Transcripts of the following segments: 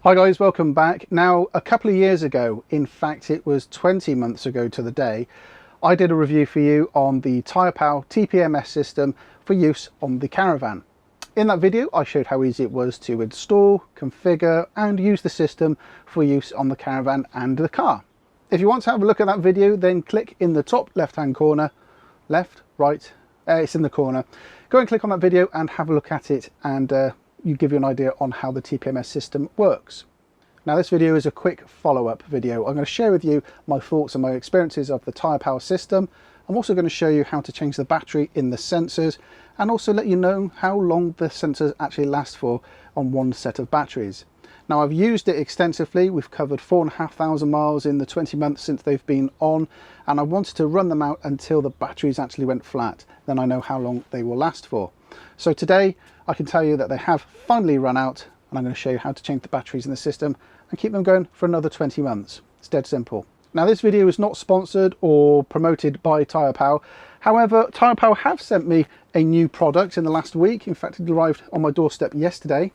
Hi guys, welcome back. Now, a couple of years ago, in fact it was 20 months ago to the day, I did a review for you on the TyrePal TPMS system for use on the caravan. In that video I showed how easy it was to install, configure and use the system for use on the caravan and the car. If you want to have a look at that video, then click in the top left hand corner, left, right, it's in the corner. Go and click on that video and have a look at it, and give you an idea on how the TPMS system works. Now this video is a quick follow-up video. I'm going to share with you my thoughts and my experiences of the TyrePal system. I'm also going to show you how to change the battery in the sensors and also let you know how long the sensors actually last for on one set of batteries. Now I've used it extensively. We've covered 4,500 miles in the 20 months since they've been on, and I wanted to run them out until the batteries actually went flat. Then I know how long they will last for. So today I can tell you that they have finally run out, and I'm going to show you how to change the batteries in the system and keep them going for another 20 months. It's dead simple. Now this video is not sponsored or promoted by TyrePal. However, TyrePal have sent me a new product in the last week. In fact, it arrived on my doorstep yesterday.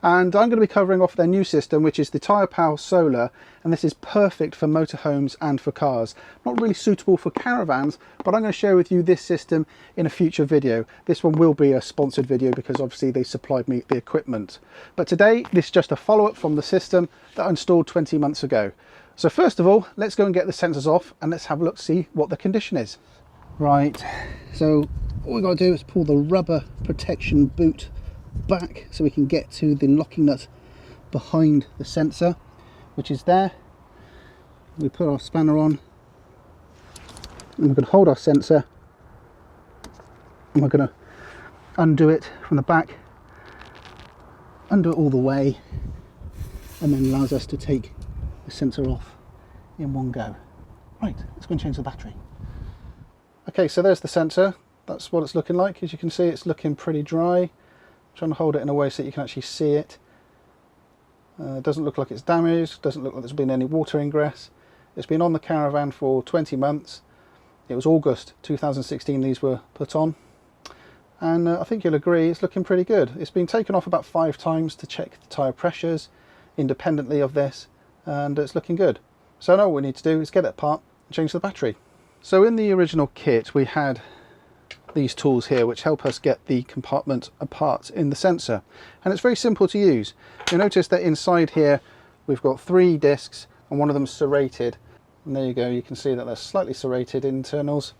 And I'm going to be covering off their new system, which is the TyrePal Solar, and this is perfect for motorhomes and for cars. Not really suitable for caravans, but I'm going to share with you this system in a future video. This one will be a sponsored video because obviously they supplied me the equipment. But today, this is just a follow-up from the system that I installed 20 months ago. So first of all, let's go and get the sensors off and let's have a look, see what the condition is. Right, so all we've got to do is pull the rubber protection boot back so we can get to the locking nut behind the sensor, which is there. We put our spanner on and we're going to hold our sensor and we're going to undo it from the back, undo it all the way, and then allows us to take the sensor off in one go. Right, let's go and change the battery. Okay, so there's the sensor. That's what it's looking like. As you can see, it's looking pretty dry. Trying to hold it in a way so that you can actually see it. It doesn't look like it's damaged, doesn't look like there's been any water ingress. It's been on the caravan for 20 months. It was August 2016 these were put on, and I think you'll agree it's looking pretty good. It's been taken off about 5 times to check the tyre pressures independently of this, and it's looking good. So now all we need to do is get it apart and change the battery. So in the original kit we had these tools here which help us get the compartment apart in the sensor, and it's very simple to use. You'll notice that inside here we've got 3 discs and one of them serrated, and there you go, you can see that they're slightly serrated internals,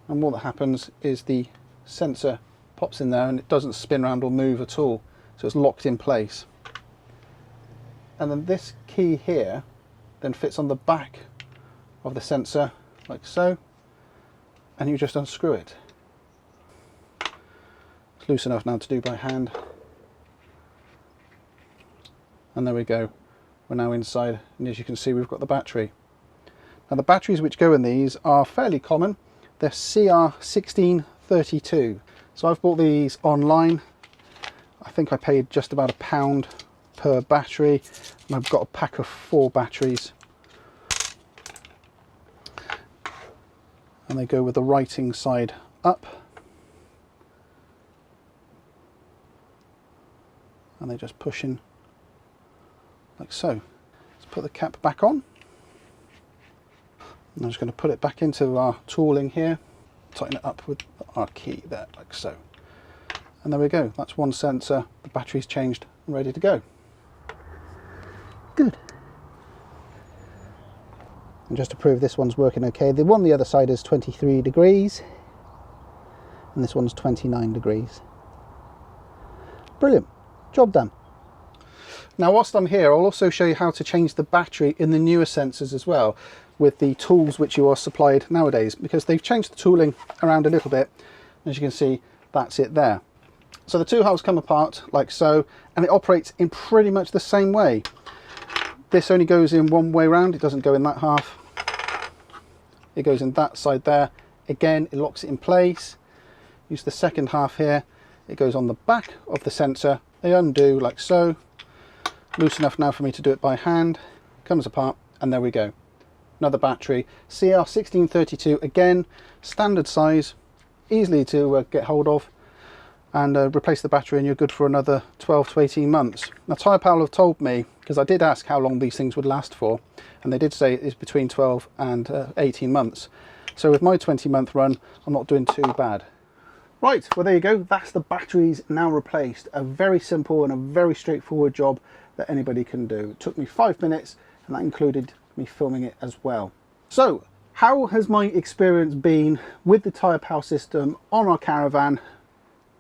and what that happens is the sensor pops in there and it doesn't spin around or move at all, so it's locked in place. And then this key here then fits on the back of the sensor like so, and you just unscrew it. It's loose enough now to do by hand, and there we go, we're now inside, and as you can see we've got the battery. Now the batteries which go in these are fairly common. They're CR1632, so I've bought these online. I think I paid just about £1 per battery, and I've got a pack of 4 batteries, and they go with the writing side up, and they just push in like so. Let's put the cap back on. I'm just going to put it back into our tooling here, tighten it up with our key there like so, and there we go. That's one sensor, the battery's changed and ready to go. Good. And just to prove this one's working okay, the one on the other side is 23 degrees and this one's 29 degrees. Brilliant, job done. Now whilst I'm here, I'll also show you how to change the battery in the newer sensors as well, with the tools which you are supplied nowadays, because they've changed the tooling around a little bit. As you can see, that's it there. So the 2 halves come apart like so, and it operates in pretty much the same way. This only goes in one way round, it doesn't go in that half. It goes in that side there. Again, it locks it in place. Use the second half here. It goes on the back of the sensor. They undo like so. Loose enough now for me to do it by hand. Comes apart, and there we go. Another battery. CR1632, again, standard size, easily to get hold of. and replace the battery, and you're good for another 12 to 18 months. Now TyrePal have told me, because I did ask how long these things would last for, and they did say it's between 12 and 18 months. So with my 20-month run, I'm not doing too bad. Right, well there you go, that's the batteries now replaced. A very simple and a very straightforward job that anybody can do. It took me 5 minutes, and that included me filming it as well. So, how has my experience been with the TyrePal system on our caravan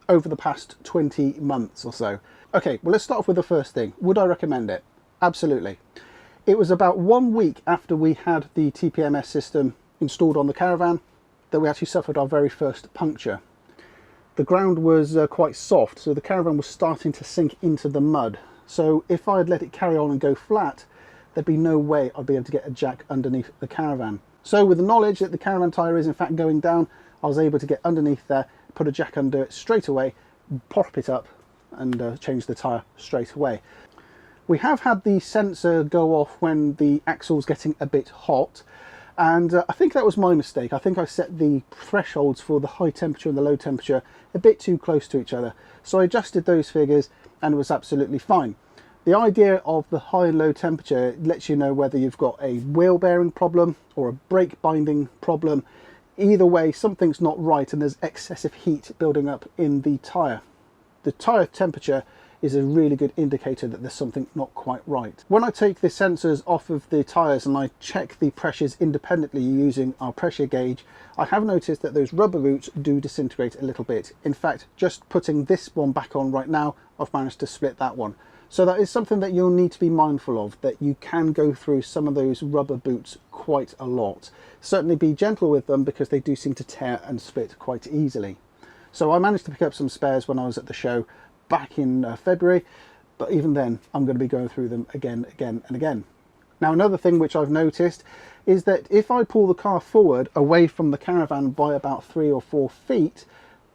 over the past 20 months or so? Okay, well let's start off with the first thing. Would I recommend it? Absolutely. It was about 1 week after we had the TPMS system installed on the caravan that we actually suffered our very first puncture. The ground was quite soft, so the caravan was starting to sink into the mud. So if I had let it carry on and go flat, there'd be no way I'd be able to get a jack underneath the caravan. So with the knowledge that the caravan tyre is in fact going down, I was able to get underneath there, put a jack under it straight away, pop it up and change the tyre straight away. We have had the sensor go off when the axle's getting a bit hot, and I think that was my mistake. I think I set the thresholds for the high temperature and the low temperature a bit too close to each other. So I adjusted those figures and it was absolutely fine. The idea of the high and low temperature lets you know whether you've got a wheel bearing problem or a brake binding problem. Either way, something's not right and there's excessive heat building up in the tyre. The tyre temperature is a really good indicator that there's something not quite right. When I take the sensors off of the tyres and I check the pressures independently using our pressure gauge, I have noticed that those rubber roots do disintegrate a little bit. In fact, just putting this one back on right now, I've managed to split that one. So that is something that you'll need to be mindful of, that you can go through some of those rubber boots quite a lot. Certainly be gentle with them because they do seem to tear and split quite easily. So I managed to pick up some spares when I was at the show back in February, but even then I'm going to be going through them again and again. Now another thing which I've noticed is that if I pull the car forward away from the caravan by about 3 or 4 feet,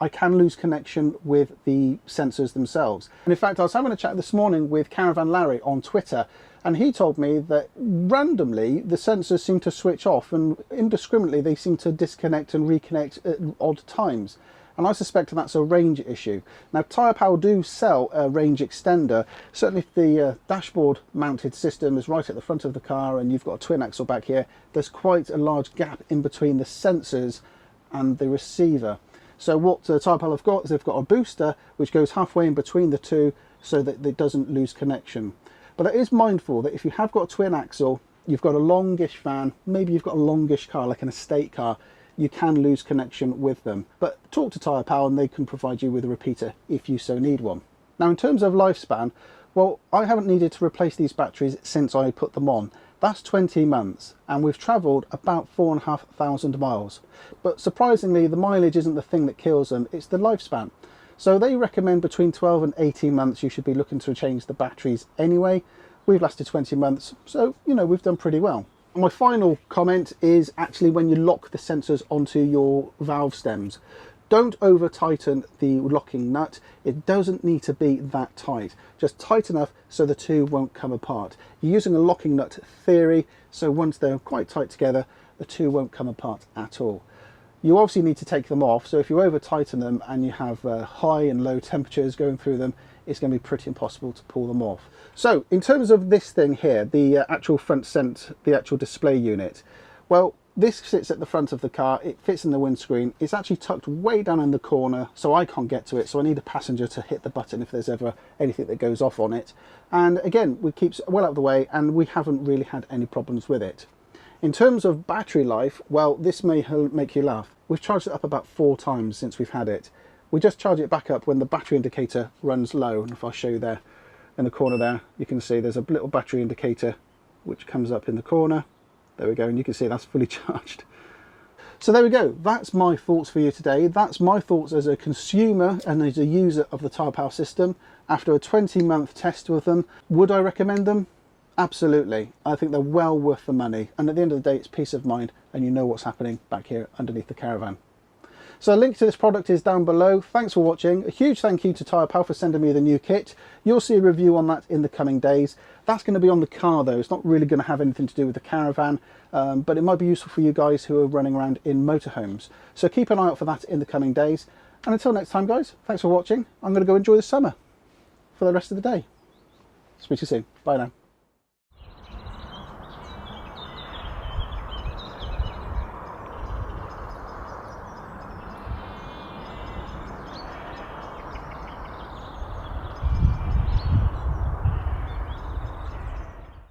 I can lose connection with the sensors themselves. And in fact, I was having a chat this morning with Caravan Larry on Twitter, and he told me that randomly the sensors seem to switch off and indiscriminately they seem to disconnect and reconnect at odd times. And I suspect that's a range issue. Now TyrePal do sell a range extender. Certainly if the dashboard mounted system is right at the front of the car and you've got a twin axle back here, there's quite a large gap in between the sensors and the receiver. So what TyrePal have got is they've got a booster which goes halfway in between the two so that it doesn't lose connection. But it is mindful that if you have got a twin axle, you've got a longish van, maybe you've got a longish car like an estate car, you can lose connection with them. But talk to TyrePal and they can provide you with a repeater if you so need one. Now in terms of lifespan, well, I haven't needed to replace these batteries since I put them on. That's 20 months and we've travelled about 4,500 miles. But surprisingly, the mileage isn't the thing that kills them, it's the lifespan. So they recommend between 12 and 18 months you should be looking to change the batteries anyway. We've lasted 20 months, so you know, we've done pretty well. My final comment is actually when you lock the sensors onto your valve stems. Don't over tighten the locking nut. It doesn't need to be that tight. Just tight enough so the two won't come apart. You're using a locking nut theory, so once they're quite tight together, the two won't come apart at all. You obviously need to take them off, so if you over tighten them and you have high and low temperatures going through them, it's going to be pretty impossible to pull them off. So in terms of this thing here, the actual front the actual display unit, well, this sits at the front of the car, it fits in the windscreen, it's actually tucked way down in the corner so I can't get to it, so I need a passenger to hit the button if there's ever anything that goes off on it. And again, it keeps well out of the way and we haven't really had any problems with it. In terms of battery life, well, this may make you laugh. We've charged it up about 4 times since we've had it. We just charge it back up when the battery indicator runs low, and if I show you there in the corner there, you can see there's a little battery indicator which comes up in the corner. There we go, and you can see that's fully charged. So there we go, that's my thoughts for you today. That's my thoughts as a consumer and as a user of the TyrePal system after a 20-month test with them. Would I recommend them? Absolutely. I think they're well worth the money, and at the end of the day it's peace of mind and you know what's happening back here underneath the caravan. So a link to this product is down below. Thanks for watching. A huge thank you to TyrePal for sending me the new kit. You'll see a review on that in the coming days. That's going to be on the car though. It's not really going to have anything to do with the caravan, but it might be useful for you guys who are running around in motorhomes. So keep an eye out for that in the coming days. And until next time, guys, thanks for watching. I'm going to go enjoy the summer for the rest of the day. Speak to you soon. Bye now.